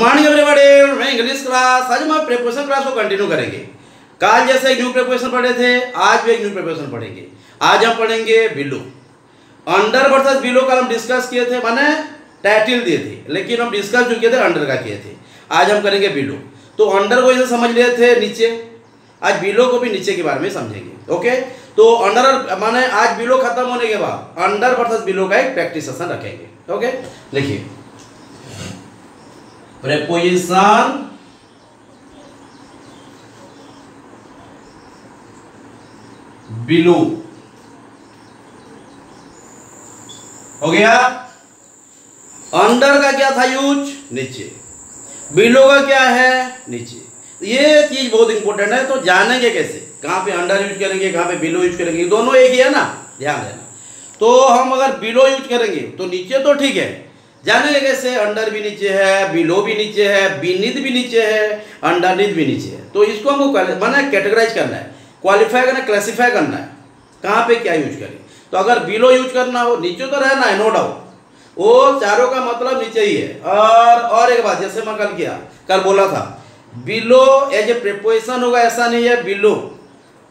Morning everybody, मैं English class. आज हम प्रीपोजिशन क्लास को कंटिन्यू करेंगे। कल जैसे एक न्यू प्रीपोजिशन पढ़े थे, आज भी एक न्यू प्रीपोजिशन पढ़ेंगे। आज हम पढ़ेंगे बिलो। अंडर वर्सेस बिलो का हम डिस्कस किए थे, माने टाइटल दिए थे, लेकिन हम डिस्कस जो किए थे अंडर का किए थे। आज हम करेंगे बिलो। तो अंडर को जैसे समझ लिए थे नीचे, आज बिलो को भी नीचे के बारे में समझेंगे। ओके, तो अंडर माने आज बिलो खत्म होने के बाद अंडर वर्सेस बिलो का एक प्रैक्टिस सेशन रखेंगे। ओके, देखिए प्रीपोजिशन बिलो हो गया। अंडर का क्या था यूज? नीचे। बिलो का क्या है? नीचे। ये चीज बहुत इंपॉर्टेंट है, तो जानेंगे कैसे, कहाँ पे अंडर यूज करेंगे, कहाँ पे बिलो यूज करेंगे। दोनों एक ही है ना, ध्यान देना। तो हम अगर बिलो यूज करेंगे तो नीचे तो ठीक है, जानेंगे कैसे? अंडर भी नीचे है, बिलो भी नीचे है, बीनीथ भी नीचे है, अंडरनीथ भी नीचे है। तो इसको हमको माने कैटेगराइज करना है, क्वालिफाई करना है, क्लासीफाई करना है, कहाँ पे क्या यूज करें। तो अगर बिलो यूज करना हो, नीचे तो रहना है, नो डाउट, वो चारों का मतलब नीचे ही है। और एक बात, जैसे मैं कल बोला था, बिलो एज ए प्रीपोजिशन होगा, ऐसा नहीं है। बिलो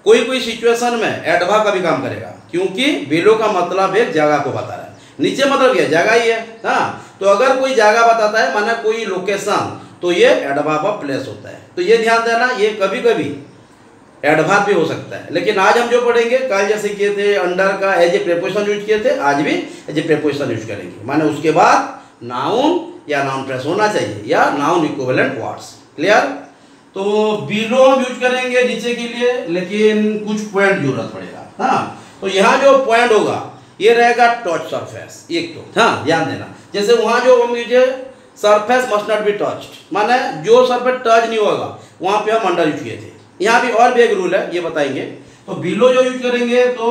कोई सिचुएशन में एडवर्ब का भी काम करेगा, क्योंकि बिलो का मतलब एक जगह को बता रहा है। नीचे मतलब क्या? जगह ही है। हाँ, तो अगर कोई जगह बताता है, माना कोई लोकेशन, तो ये एडवर्ब ऑफ प्लेस होता है। तो ये ध्यान देना, ये कभी कभी एडवर्ब भी हो सकता है। लेकिन आज हम जो पढ़ेंगे, कल जैसे किए थे अंडर का एज ए प्रीपोजिशन यूज किए थे, आज भी एज ए प्रीपोजिशन यूज करेंगे। माने उसके बाद नाउन या नाउन फ्रेज होना चाहिए, या नाउन इक्विवेलेंट वर्ड्स। क्लियर? तो बिलो हम यूज करेंगे नीचे के लिए, लेकिन कुछ पॉइंट जरूरत पड़ेगा। हाँ, तो यहाँ जो पॉइंट होगा ये रहेगा टच सरफेस। एक तो हाँ ध्यान देना, जैसे वहाँ जो हम use surface must not be touched, माने जो सरफेस टच नहीं होगा वहाँ पे हम अंडर यूज किए थे। यहाँ भी और भी एक रूल है, ये बताएंगे। तो बिलो जो यूज करेंगे तो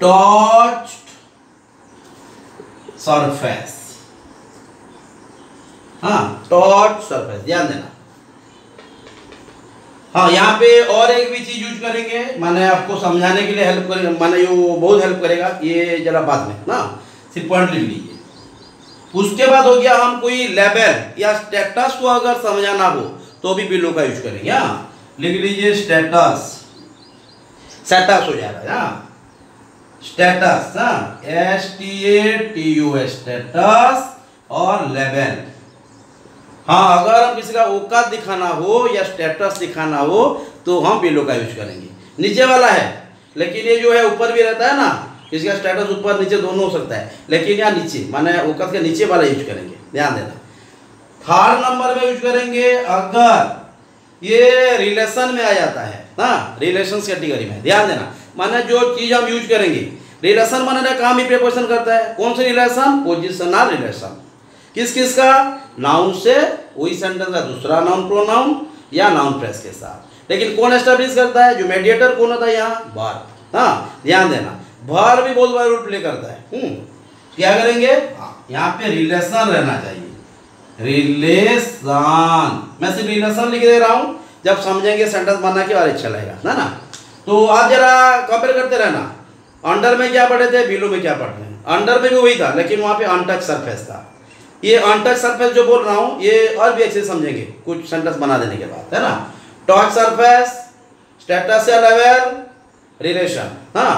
टच सरफेस। हाँ, टच सरफेस, ध्यान देना। हाँ, यहाँ पे और एक भी चीज यूज करेंगे, माने आपको समझाने के लिए हेल्प करेगा, माने ये बहुत हेल्प करेगा। ये जरा बाद में ना सिर्फ पॉइंट लिख लीजिए। उसके बाद हो गया, हम कोई लेवल या स्टेटस को अगर समझाना हो तो भी बिलो का यूज करेंगे। हाँ, लिख लीजिए स्टेटस। स्टेटस हो जाएगा। हाँ, स्टेटस, हाँ, STATUS, स्टेटस और लेवल। हाँ, अगर हम किसी का औकात दिखाना हो या स्टेटस दिखाना हो तो हम बिलो का यूज करेंगे। नीचे वाला है, लेकिन ये जो है ऊपर भी रहता है ना, किसी का स्टेटस ऊपर नीचे दोनों हो सकता है, लेकिन यहाँ नीचे माने औकात के नीचे वाला यूज करेंगे, ध्यान देना। थर्ड नंबर में यूज करेंगे अगर ये रिलेशन में आ जाता है। हाँ, रिलेशन कैटेगरी में, ध्यान देना। माने जो चीज हम यूज करेंगे, रिलेशन माने काम ही प्रीपोजिशन करता है। कौन सा रिलेशन? Positional relation. किस किस का? नाउन से, वही सेंटेंस का दूसरा नाउन प्रोनाउन या नाउन फ्रेज के साथ। लेकिन कौन एस्टेब्लिश करता है? जो मेडिएटर कौन होता है यहाँ? वर्ब। हाँ, ध्यान देना, वर्ब भी बहुत बड़ा रोल प्ले करता है। क्या करेंगे? यहाँ पे रिलेशन रहना चाहिए, रिलेशन। मैं सिर्फ रिलेशन लिख दे रहा हूँ, जब समझेंगे सेंटेंस बनना के और अच्छा लगेगा ना। तो आप जरा कंपेयर करते रहना, अंडर में क्या पढ़े थे, बिलो में क्या पढ़ रहे हैं। अंडर में भी वही था, लेकिन वहाँ पे अनटच सरफेस था। ये अनटच सरफेस जो बोल रहा हूँ, ये और भी अच्छे से समझेंगे कुछ सेंटेंस बना देने के बाद, है ना। टच सरफेस, स्टेटस या लेवल, रिलेशन। हाँ,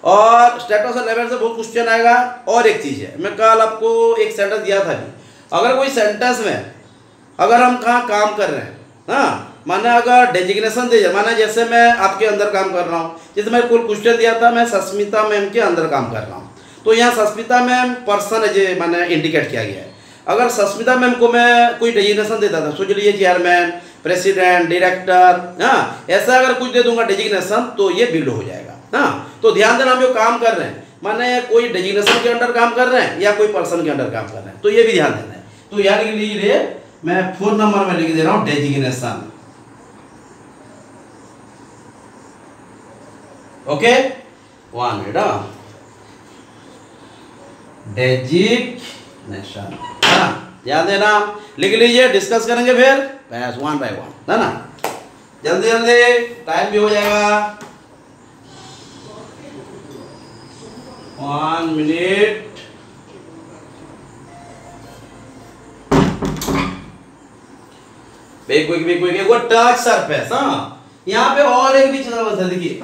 और स्टेटस और लेवल से बहुत क्वेश्चन आएगा। और एक चीज़ है, मैं कल आपको एक सेंटेंस दिया था भी, अगर कोई सेंटेंस में अगर हम कहाँ काम कर रहे हैं, हाँ, माने अगर डेजिग्नेशन दे जाए, माने जैसे मैं आपके अंदर काम कर रहा हूँ, जैसे मैं कोई क्वेश्चन दिया था, मैं सस्मिता मैम के अंदर काम कर रहा हूँ, तो यहाँ सस्मिता मैम पर्सन है माने इंडिकेट किया गया है। अगर सस्मिता मैम को मैं कोई डेजिग्नेशन देता था, सोच लीजिए चेयरमैन, प्रेसिडेंट, डायरेक्टर, हाँ, ऐसा अगर कुछ दे दूंगा डेजिग्नेशन, तो ये बिलो हो जाएगा। हाँ, तो ध्यान देना, हम जो काम कर रहे हैं, माने कोई डेजिग्नेशन के अंडर काम कर रहे हैं या कोई पर्सन के अंडर काम कर रहे हैं, तो ये भी ध्यान देना है। तो यार लिख लीजिए, मैं 4 नंबर में लिख दे रहा हूँ डेजिग्नेशन। Okay, 1 minute. डेजिग्नेशन, हाँ, ध्यान देना, लिख लीजिए, डिस्कस करेंगे फिर बस 1 बाय 1, है ना। जल्दी जल्दी, टाइम भी हो जाएगा। 1 मिनट। वो टच सरफेस। हाँ, यहाँ पे और एक भी चीज देखिए,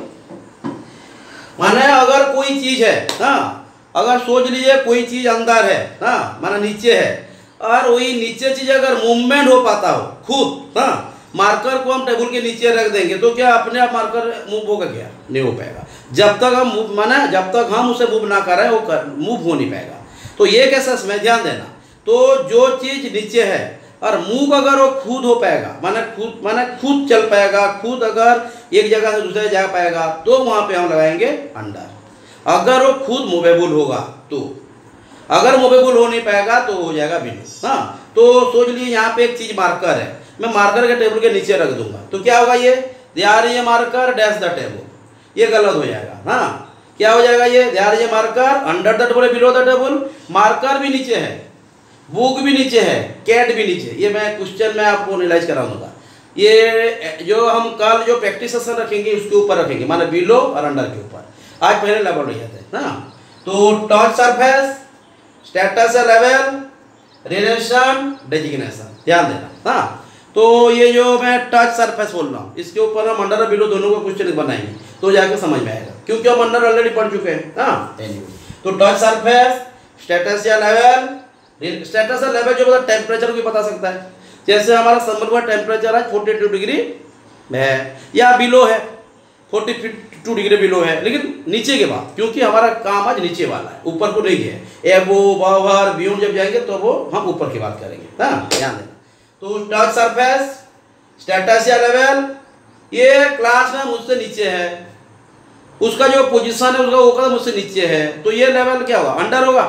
माने अगर कोई चीज है, हाँ, अगर सोच लीजिए कोई चीज अंदर है, हाँ, माना नीचे है, और वही नीचे चीज अगर मूवमेंट हो पाता हो खुद, हाँ, मार्कर को हम टेबल के नीचे रख देंगे तो क्या अपने आप मार्कर मूव होगा? क्या नहीं हो पाएगा। जब तक हम मूव, माना जब तक हम उसे मूव ना करें वो मूव हो नहीं पाएगा। तो ये कैसा इसमें ध्यान देना, तो जो चीज नीचे है और मूव अगर वो खुद हो पाएगा, माना खुद चल पाएगा, खुद अगर एक जगह से दूसरे जा पाएगा, तो वहां पे हम लगाएंगे अंडर। अगर वो खुद मूवेबल होगा तो, अगर मूवेबल हो नहीं पाएगा तो हो जाएगा बिलो। हाँ, तो सोच लीजिए यहाँ पे एक चीज मार्कर है, मैं मार्कर के टेबल के नीचे रख दूंगा तो क्या होगा? ये मार्कर डैश द टेबल, ये गलत हो जाएगा। हाँ, क्या हो जाएगा? ये marker under the table, below the table, marker भी नीचे है, बुक भी नीचे है, कैट भी नीचे। ये मैं क्वेश्चन में आपको एनालाइज कराऊंगा। ये जो हम कल जो प्रैक्टिस सेशन रखेंगे उसके ऊपर रखेंगे, माने बिलो और अंडर के ऊपर। आज पहले लेवल हो जाते हैं। हाँ, तो touch surface, status level, relation, designation, ध्यान देना। हाँ, तो ये जो मैं टच सरफेस बोल रहा हूँ इसके ऊपर हम अंडर और बिलो दोनों को क्वेश्चन बनाएंगे तो जाके समझ में आएगा, क्योंकि हम अंडर ऑलरेडी पढ़ चुके हैं। हाँ, तो टच सरफेस, स्टेटस या लेवल, स्टेटस या लेवल जो मतलब टेम्परेचर को बता सकता है। जैसे हमारा समर का टेम्परेचर है 42 डिग्री है या बिलो है, 42 डिग्री बिलो है, लेकिन नीचे के बाद, क्योंकि हमारा काम आज नीचे वाला है, ऊपर को नहीं है। एबो, बाहर, बियॉन्ड जब जाएंगे तो वो हम ऊपर की बात करेंगे। हाँ, ध्यान देना। तो टच सरफेस, स्टेटस या लेवल, ये क्लास में मुझसे नीचे है, उसका जो पोजीशन है उसका वो मुझसे नीचे है, तो ये लेवल क्या होगा? अंडर होगा?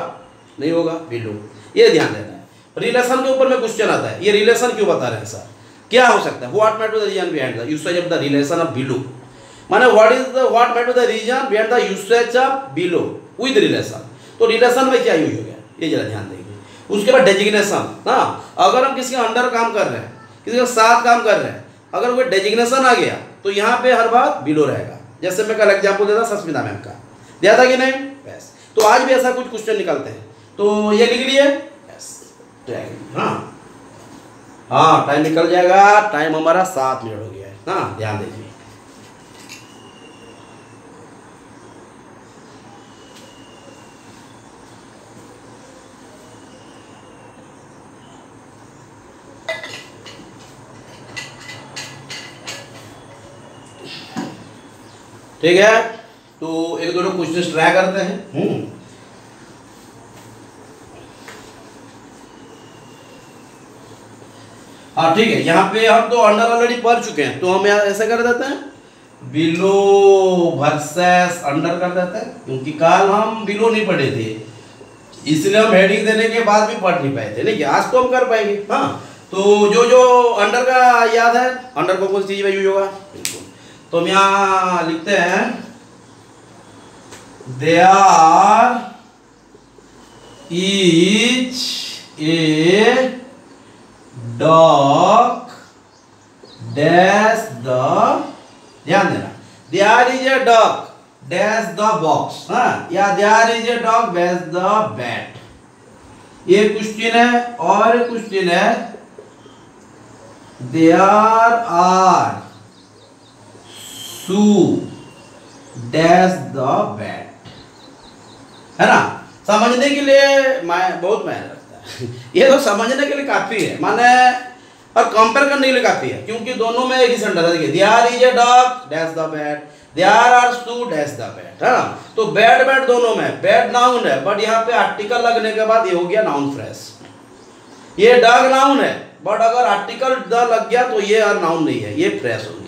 नहीं होगा, बिलो। ये ध्यान देना है। रिलेशन के ऊपर में क्वेश्चन आता है, ये रिलेशन क्यों बता रहे हैं सर? क्या हो सकता है? What matter the reason behind the usage of the relation of below, माने what matter the reason behind the usage of below with relation. तो रिलेशन में क्या यूज हो गया, ये जरा ध्यान देंगे। उसके बाद डेजिग्नेशन। हाँ, अगर हम किसी के अंडर काम कर रहे हैं, किसी के साथ काम कर रहे हैं, अगर कोई डेजिग्नेशन आ गया तो यहाँ पे हर बात बिलो रहेगा। जैसे मैं कल एग्जाम्पल देता सस्मिता मैम का, दिया था कि नहीं? बस, तो आज भी ऐसा कुछ क्वेश्चन निकलते हैं, तो ये लिख लिए। हाँ हाँ, टाइम निकल जाएगा, टाइम हमारा 7 मिनट हो गया है। हाँ, ध्यान दीजिए। ठीक है, तो एक दो क्वेश्चन ट्राई करते हैं। हाँ, ठीक है, यहाँ पे हम तो अंडर ऑलरेडी पढ़ चुके हैं, तो हम यहाँ ऐसा कर देते हैं, बिलो वर्सेस अंडर कर देते हैं, क्योंकि कल हम बिलो नहीं पढ़े थे, इसलिए हम हेडिंग देने के बाद भी पढ़ नहीं पाए थे। लेकिन आज तो हम कर पाएंगे। हाँ, तो जो अंडर का याद है, अंडर को कौन सी चीज में यूज होगा? बिल्कुल, तो हम यहाँ लिखते हैं, there is a dog dash the, ध्यान देना, there is a dog dash the box, हाँ, या there is a dog dash the bat. ये क्वेश्चन है, और क्वेश्चन है, there are shoe dash the bat, है ना? समझने के लिए बहुत मेहनत लगता है ये तो समझने के लिए काफी है, माने और कंपेयर करने के लिए काफी है, क्योंकि दोनों में एक ही सेंटेंस है। देखिए, there is a dog dash the bat, there are shoe dash the bat, है ना? तो बैट बैट दोनों में, बैट नाउन है, बट यहाँ पे आर्टिकल लगने के बाद ये हो गया नाउन फ्रेश। ये डॉग नाउन है, बट अगर आर्टिकल द लग गया तो ये और नाउन नहीं है, ये फ्रेश हो गया।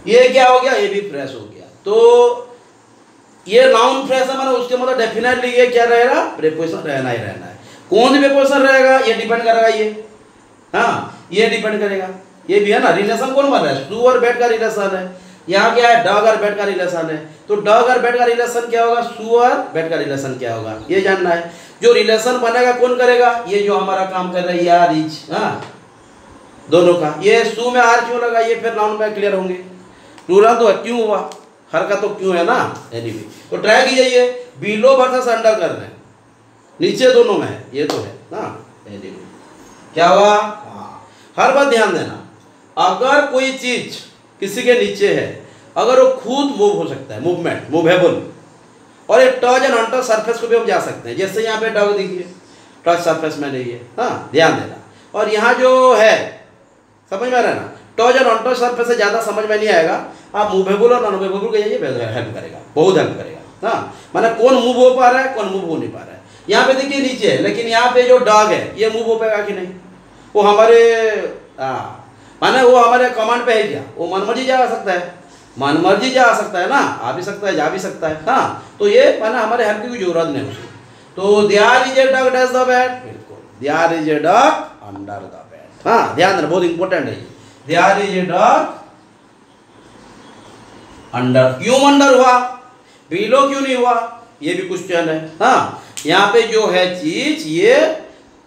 ये क्या हो गया? ये भी फ्रेश हो गया। तो ये नाउन फ्रेश है, मतलब उसके मतलब डेफिनेटली ये क्या रहेगा? प्रीपोजिशन रहना ही रहना है। कौन सी प्रीपोजिशन रहेगा ये डिपेंड करेगा। ये, हाँ, ये डिपेंड करेगा। ये भी है ना, रिलेशन कौन बन रहा है? शू और बैट का रिलेशन है। यहाँ क्या है? डॉग और बैट का रिलेशन है। तो डॉग और बैट का रिलेशन क्या होगा? शू और बैट का रिलेशन क्या होगा, ये जानना है। जो रिलेशन बनेगा कौन करेगा? ये जो हमारा काम कर रहा है, यार इज, हाँ, दोनों का। ये शू में आर क्यों लगा, ये फिर नाउन में क्लियर होंगे। प्लूरल तो क्यों हुआ, हर का तो क्यों है ना। एनीवे, तो ट्राई कीजिए, ये बिलो वर्सेस अंडर कर रहे हैं, नीचे दोनों में है, ये तो है ना। एनीवे, क्या होगा? हाँ, हर बात ध्यान देना, अगर कोई चीज किसी के नीचे है, अगर वो खुद मूव हो सकता है, मूवमेंट, मूवेबल, और एक टच एंड अनटच सरफेस को भी हम जा सकते हैं, जैसे यहाँ पे डग देखिए, टच सरफेस में नहीं है, हाँ ध्यान देना। और यहाँ जो है, समझ में आ रहा है ना, टच एंड अनटच सरफेस से ज़्यादा समझ में नहीं आएगा, आप मूवेबल और नॉन मूवेबल को जाइए, हेल्प करेगा, बहुत हेल्प करेगा। हाँ, माना कौन मूव हो पा रहा है, कौन मूव हो नहीं पा रहा है। यहाँ पे देखिए नीचे है, लेकिन यहाँ पे जो डॉग है ये मूव हो पाएगा कि नहीं, वो हमारे माने वो हमारे कमांड पे है क्या, वो मनमर्जी जा सकता है, मनमर्जी जा सकता है ना, आ भी सकता है, जा भी सकता है। हाँ, तो ये माना हमारे हेल्प की जरूरत नहीं उसको। तो there is a dog dash the bed, बिल्कुल, there is a dog under the bed. हाँ ध्यान देना, बहुत इंपॉर्टेंट है ये, there is a dog under. क्यों अंडर हुआ, बिलो क्यों नहीं हुआ, ये भी क्वेश्चन है। हाँ, यहाँ पे जो है चीज ये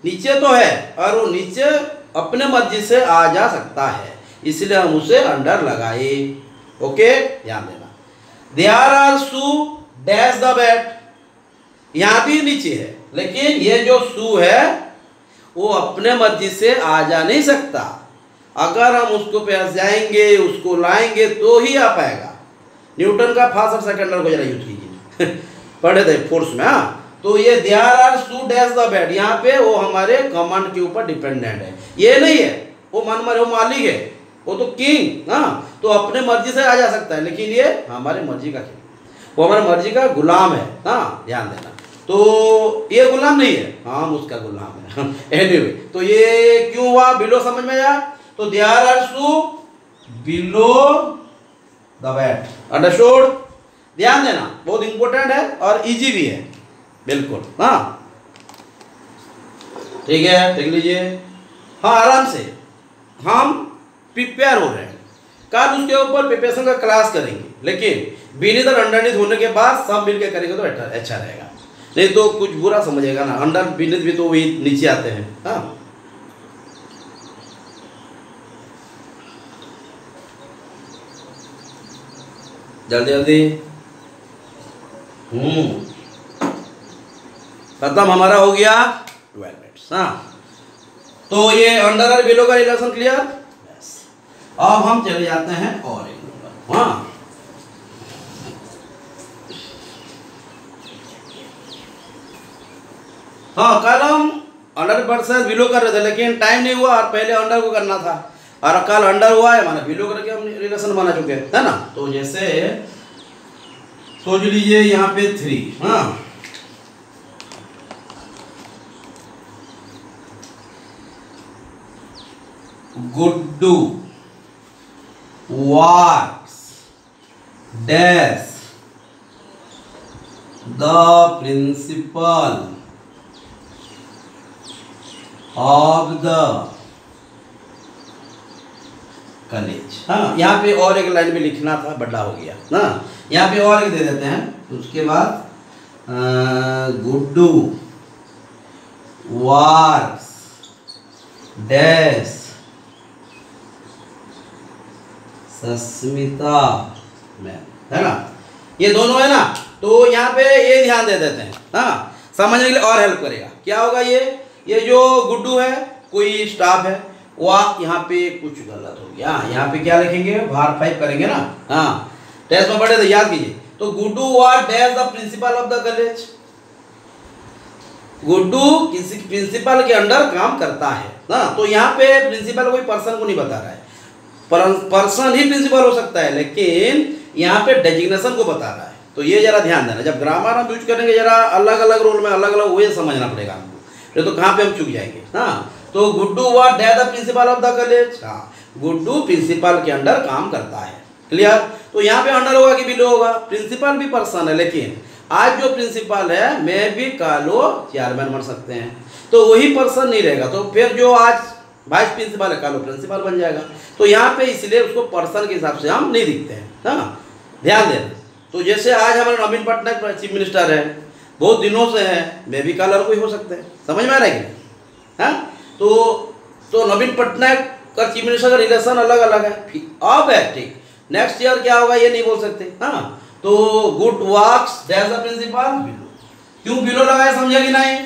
नीचे तो है, और वो नीचे अपने मर्जी से आ जा सकता है, इसलिए हम उसे अंडर लगाए। ओके, ध्यान देना। There are shoe dash the bed, यहाँ भी नीचे है, लेकिन ये जो शू है वो अपने मर्जी से आ जा नहीं सकता, अगर हम उसको पास जाएंगे, उसको लाएंगे तो ही आ पाएगा। न्यूटन का फर्स्ट और सेकंड लॉ को जरा यूज कीजिए पढ़े थे फोर्स में। हाँ, तो ये there are shoe dash the bed, यहाँ पे वो हमारे कमांड के ऊपर डिपेंडेंट है, ये नहीं है वो वो मालिक है, वो तो किंग। हाँ, तो अपने मर्जी से आ जा सकता है, लेकिन ये हमारे मर्जी का किंग, वो हमारे मर्जी का गुलाम है। हाँ ध्यान देना, तो ये गुलाम नहीं है, हम उसका गुलाम है। एनीवे, तो ये क्यों हुआ, बिलो समझ में आया, तो there are shoe below the bed, understood. ध्यान देना, बहुत इंपॉर्टेंट है और इजी भी है, बिल्कुल। हाँ ठीक है, देख लीजिए। हाँ, आराम से हम प्रिपेयर हो रहे हैं, कल उसके ऊपर प्रिपरेशन का क्लास करेंगे, लेकिन बीनीथ और अंडरनीथ होने के बाद सब मिलकर करेंगे तो अच्छा रहेगा, नहीं तो कुछ बुरा समझेगा ना, अंडर बीनीथ भी तो वही नीचे आते हैं। हाँ, जल्दी जल्दी। खत्म, हमारा हो गया 12 मिनट्स। हाँ, तो ये अंडर और बिलो का रिलेशन क्लियर। अब हम चले जाते हैं और एक नंबर। हाँ, हाँ कल हम अंडर वर्सेस बिलो कर रहे थे, लेकिन टाइम नहीं हुआ और पहले अंडर को करना था, और कल अंडर हुआ है, माना बिलो करके हम रिलेशन बना चुके हैं, है ना। तो जैसे सोच लीजिए यहाँ पे 3। हाँ, Guddu works dash the principle of the college. हाँ, यहाँ पे और एक लाइन में लिखना था, बड़ा हो गया ना, यहाँ पे और एक दे देते हैं। उसके बाद Guddu works dash Sasmita ma'am, है ना, ये दोनों है ना, तो यहाँ पे ये ध्यान दे देते हैं। हाँ, समझने के लिए और हेल्प करेगा। क्या होगा, ये जो गुड्डू है कोई स्टाफ है, वह यहाँ पे कुछ गलत हो गया, यहाँ पे क्या लिखेंगे, भार 5 करेंगे ना। हाँ, टेस्ट में पढ़े तो याद कीजिए। तो Guddu was dash the principle of the college, Guddu किसी प्रिंसिपल के अंडर काम करता है ना। तो यहाँ पे प्रिंसिपल कोई पर्सन को नहीं बता रहा है, पर्सन ही प्रिंसिपल हो सकता है, लेकिन यहाँ पे डेजिग्नेशन को बता रहा है। तो ये जरा ध्यान देना, जब ग्रामर हम यूज करेंगे जरा अलग अलग रोल में अलग अलग वे समझना पड़ेगा हमको, तो कहाँ पे हम चूक जाएंगे। हाँ, तो Guddu was dash the principle of the college. हाँ, गुड्डू प्रिंसिपल के अंडर काम करता है, क्लियर। तो यहाँ पे अंडर होगा कि बिलो होगा, प्रिंसिपल भी पर्सन है, लेकिन आज जो प्रिंसिपल है मैं भी कालो चेयरमैन बन सकते हैं, तो वही पर्सन नहीं रहेगा, तो फिर जो आज वाइस प्रिंसिपल है कालो प्रिंसिपल बन जाएगा। तो यहाँ पे इसलिए उसको पर्सन के हिसाब से हम नहीं दिखते हैं। हाँ, ध्यान देना। तो जैसे आज हमारे नवीन पटनायक चीफ मिनिस्टर है, बहुत दिनों से है, मे भी कलर कोई हो सकते हैं, समझ में आ रहा है कि हाँ। तो नवीन पटनायक का चीफ मिनिस्टर का रिलेशन अलग अलग है, अब है ठीक। नेक्स्ट ईयर क्या होगा ये नहीं बोल सकते। हाँ, तो good works dash the principal below, क्यों बिलो लगाया समझे कि नहीं।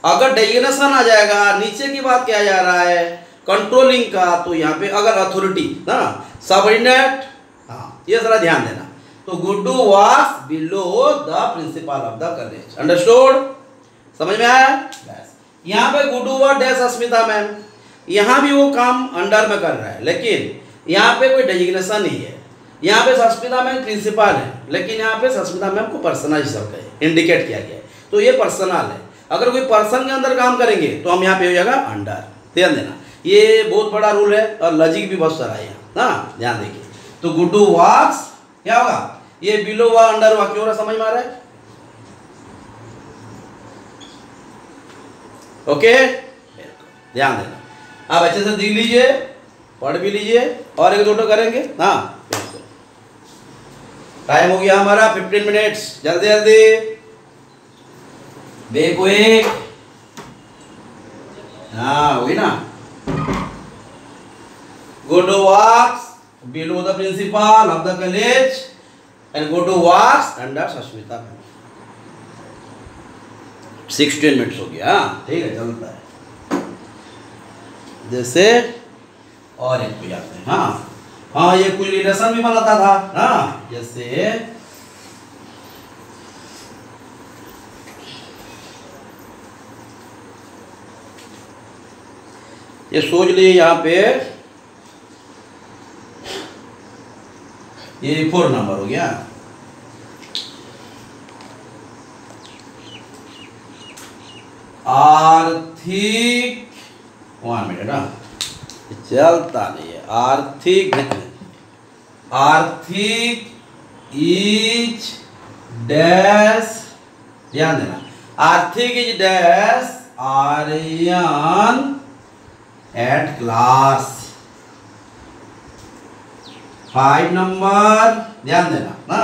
अगर डेजिग्नेशन आ जाएगा, नीचे की बात क्या जा रहा है, कंट्रोलिंग का, तो यहाँ पे अगर अथॉरिटी ना सबऑर्डिनेट, हाँ ये जरा ध्यान देना। तो Guddu was below the principle of the college. Understood? समझ में आया? यहाँ पे Guddu was dash Asmita ma'am, यहाँ भी वो काम अंडर में कर रहा है, लेकिन यहाँ पे कोई डेजिग्नेशन नहीं है। यहाँ पे सस्मिता मैम प्रिंसिपल है, लेकिन यहाँ पे सस्मिता मैम को पर्सनल शब्द है इंडिकेट किया गया है, तो ये पर्सनल है। अगर कोई पर्सन के अंदर काम करेंगे तो हम यहाँ पे हो जाएगा अंडर। ध्यान देना, ये बहुत बड़ा रूल है और लॉजिक भी बहुत सारा है यहाँ ना, ध्यान देखिए। तो गुड्डू वाज क्या होगा, ये बिलो हुआ अंडर हुआ, क्यों रहा, समझ में आ रहा है? ओके, ध्यान देना। आप अच्छे से देख लीजिए, पढ़ भी लीजिए और एक दो करेंगे। हाँ टाइम हो गया हमारा 15 मिनट्स, जल्दी जल्दी क्विक। हाँ हो गई ना। Guddu was below the principle of the college and Guddu was under Sasmita ma'am. 16 minutes हो गया। ठीक है, चलता है। जैसे और एक भी आते हैं। हाँ हाँ, ये कोई रिलेशन भी बनाता था। हाँ जैसे ये सोच लिए यहाँ पे, ये 4 नंबर हो गया। आर्थिक 1 मिनट, चलता नहीं है। आर्थिक इज डैश, ध्यान देना, Arthik is dash Aryan at class 5 number, ध्यान देना ना।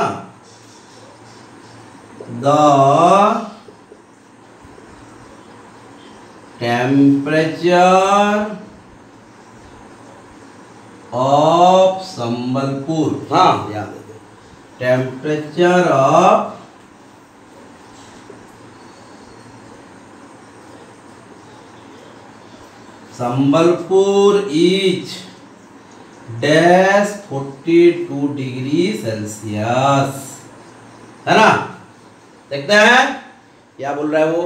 द टेम्परेचर ऑफ संबलपुर, हाँ याद है, temperature of Sambalpur is dash 42 degree Celsius, है ना। देखते हैं क्या बोल रहा है वो।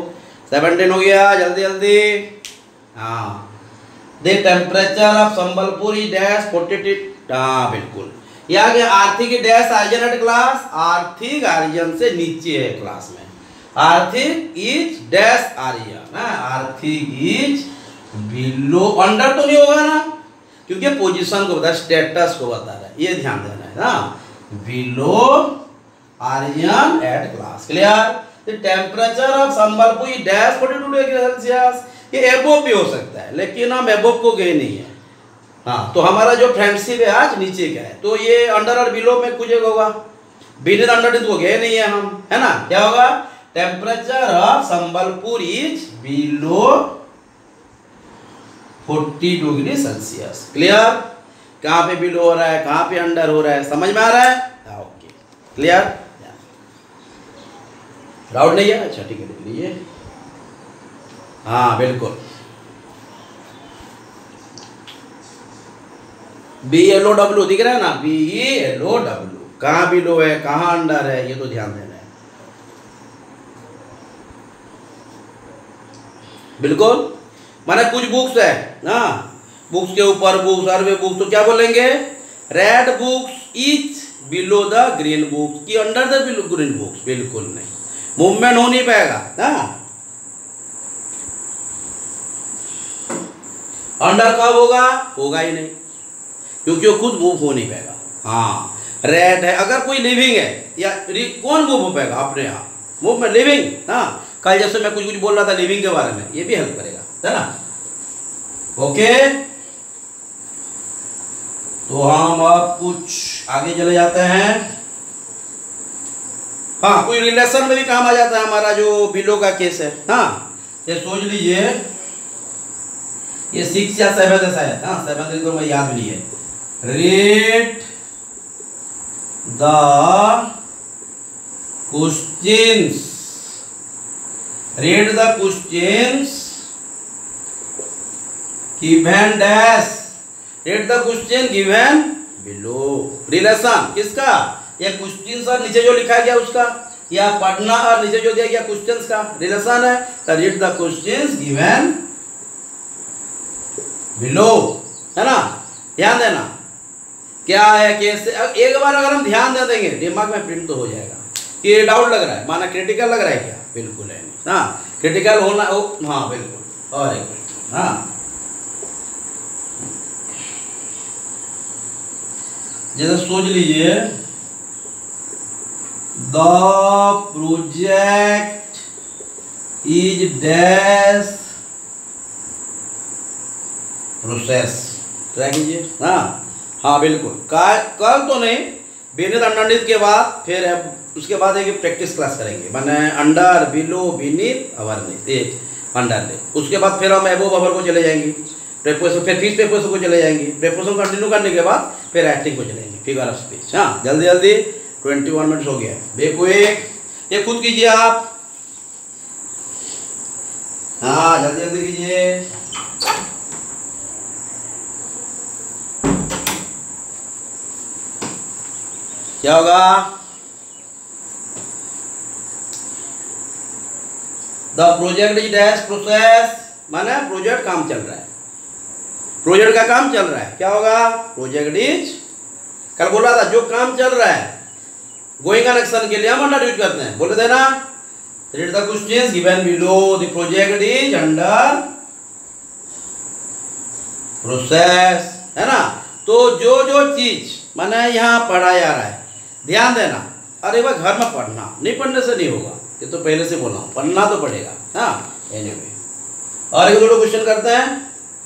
17 हो गया, जल्दी जल्दी। हाँ, the temperature of Sambalpur is dash 42, हाँ बिल्कुल। यहाँ के आर्थिक डैश आर्यन एट क्लास, आर्थिक आर्यन से नीचे है क्लास में। आर्थिक इज डैश आर्यन, आर्थिक इज बिलो, अंडर तो नहीं होगा ना, क्योंकि पोजीशन को बता, स्टेटस को बता रहा है, ये ध्यान देना है ना। Below Aryan at class, clear. The temperature of Sambalpur is dash 42 degree Celsius, ये एबोव भी हो सकता है, लेकिन हम एबोव को गए नहीं है। हाँ, तो हमारा जो फ्रेंडशिप है आज नीचे का है, तो ये अंडर और बिलो में कुछ होगा, बिलो अंडर तो गए नहीं है हम, है ना। क्या होगा, temperature of Sambalpur is below 40 degree Celsius, clear. कहाँ पे बिलो हो रहा है, कहाँ पे अंडर हो रहा है, समझ में आ रहा है। ओके, क्लियर, डाउट नहीं है। अच्छा ठीक है, लिख लीजिए। हाँ बिल्कुल, BLOW दिख रहा है ना, BLOW, कहाँ बिलो है, कहाँ अंडर है, ये तो ध्यान देना है। बिल्कुल, माने कुछ बुक्स है ना, बुक्स के ऊपर बुक्स, सर्वे बुक्स, तो क्या बोलेंगे, red books is below the green books की under the below green books, बिल्कुल नहीं, मूवमेंट हो नहीं पाएगा ना। अंडर कब होगा, होगा ही नहीं, क्योंकि वो खुद मूव हो नहीं पाएगा। हाँ, रेड है, अगर कोई लिविंग है या कौन मूव हो पाएगा अपने आप, मूव में लिविंग। हाँ, कल जैसे मैं कुछ बोल रहा था लिविंग के बारे में, ये भी हेल्प करेगा, है ना। ओके, तो हम अब कुछ आगे चले जाते हैं। हाँ, कोई रिलेशन में भी काम आ जाता है हमारा जो बिलो का केस है। हाँ, ये सोच लीजिए, ये 6 या 7 ऐसा है। हाँ, 7 तो मैं याद नहीं है। Read the questions, read the questions given dash, read the question given below. Relation किसका, ये क्वेश्चन और नीचे जो लिखा गया उसका, या पढ़ना और नीचे जो दिया गया क्वेश्चंस का रिलेशन है। तो read the questions given below, है ना। ध्यान देना क्या है, कैसे। अब एक बार अगर हम ध्यान दे देंगे दिमाग में प्रिंट तो हो जाएगा कि ये डाउट लग रहा है, माना क्रिटिकल लग रहा है क्या, बिल्कुल है नहीं। हाँ क्रिटिकल होना हो, हाँ बिल्कुल। और एक हाँ जैसे सोच लीजिए the project is dash process, try कीजिए। हाँ बिल्कुल। कल तो नहीं, बेनिथ अंडरनीथ के बाद फिर उसके बाद एक प्रैक्टिस क्लास करेंगे, माने अंडर बिलो बीनीथ अवरनीथ एक अंडर, उसके बाद फिर हम एबोव अवर को चले जाएंगे, प्रेपोजिशन फिर फिश प्रेपोजिशन को चले जाएंगे, प्रेपोजिशन कंटिन्यू करने के बाद फिर राइटिंग को चलेंगे, फिगर ऑफ स्पीच। हाँ जल्दी जल्दी 21 मिनट्स हो गया। देखो एक ये खुद कीजिए आप, हाँ जल्दी जल्दी कीजिए। क्या होगा, the project is dash process, माने प्रोजेक्ट काम चल रहा है, प्रोजेक्ट का काम चल रहा है। क्या होगा, प्रोजेक्ट इज, कल बोला था जो काम चल रहा है गोइंग ऑन एक्शन के लिए हम अंडर यूज करते हैं, बोले थे ना। Read the questions given below, the project is under process, है ना। तो जो जो चीज माने यहाँ पढ़ा जा रहा है ध्यान देना। अरे भाई घर में पढ़ना, नहीं पढ़ने से नहीं होगा, ये तो पहले से बोला हूँ, पढ़ना तो पड़ेगा। हाँ एनीवे, और एक दो क्वेश्चन करते हैं,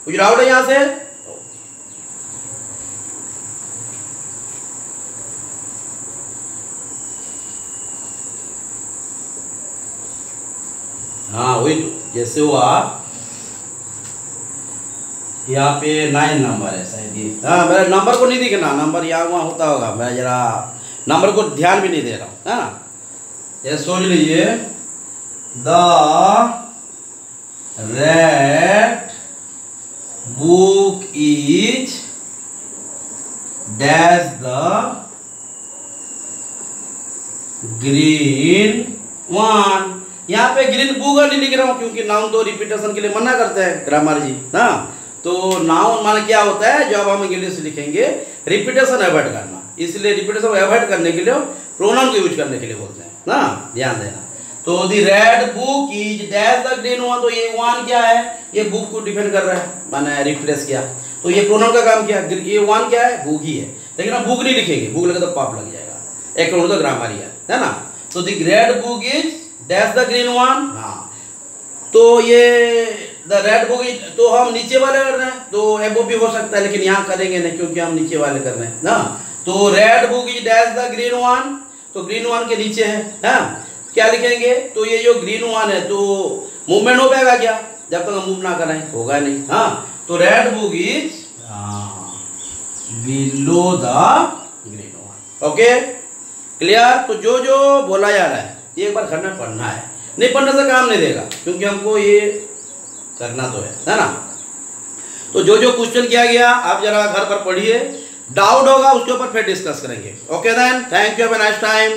कुछ डाउट है यहाँ से। हाँ वही तो, जैसे हुआ यहाँ पे 9 नंबर है शायद ये। हाँ मेरा नंबर को नहीं दिखना, नंबर यहाँ वहाँ होता होगा, मैं जरा नंबर को ध्यान भी नहीं दे रहा हूँ, है ना। ये सोच लीजिए the red book is dash the green one. यहाँ पे ग्रीन बुक नहीं लिख रहा हूँ क्योंकि नाउन तो रिपीटेशन के लिए मना करते हैं ग्रामर जी। हाँ तो नाउन मान क्या होता है, जब हम इंग्लिश लिखेंगे रिपीटेशन अवॉइड करना, इसलिए रिपीटेशन अवॉइड करने के लिए प्रोनाउन को यूज करने के लिए बोलते हैं ना, ध्यान देना। तो the red book is dash the green one, तो ये वन क्या है, ये बुक को डिफेंड कर रहा है, माने रिप्लेस किया, तो ये प्रोनाउन का काम किया। ये वन क्या है, बुक ही है, लेकिन हम बुक नहीं लिखेंगे, बुक लगे तो पाप लग जाएगा, एक तो ग्रामर है ना। तो the red book is dash the green one. हाँ तो ये द रेड बुक इज, तो हम नीचे वाले कर रहे हैं, तो एबो भी हो सकता है, लेकिन यहाँ करेंगे नहीं क्योंकि हम नीचे वाले कर रहे हैं ना। तो red book is dash the green one, तो ग्रीन वन के नीचे है ना, क्या लिखेंगे, तो ये जो ग्रीन वन है तो मूवमेंट हो पाएगा क्या, जब तक हम मूव ना करें होगा नहीं। हाँ तो red book is below the green one. Okay clear. तो जो जो बोला जा रहा है ये एक बार घर में पढ़ना है, नहीं पढ़ने से काम नहीं देगा क्योंकि हमको ये करना तो है ना। तो जो जो क्वेश्चन किया गया आप जरा घर पर पढ़िए, डाउट होगा उसके ऊपर फिर डिस्कस करेंगे। Okay then, thank you, have a nice time.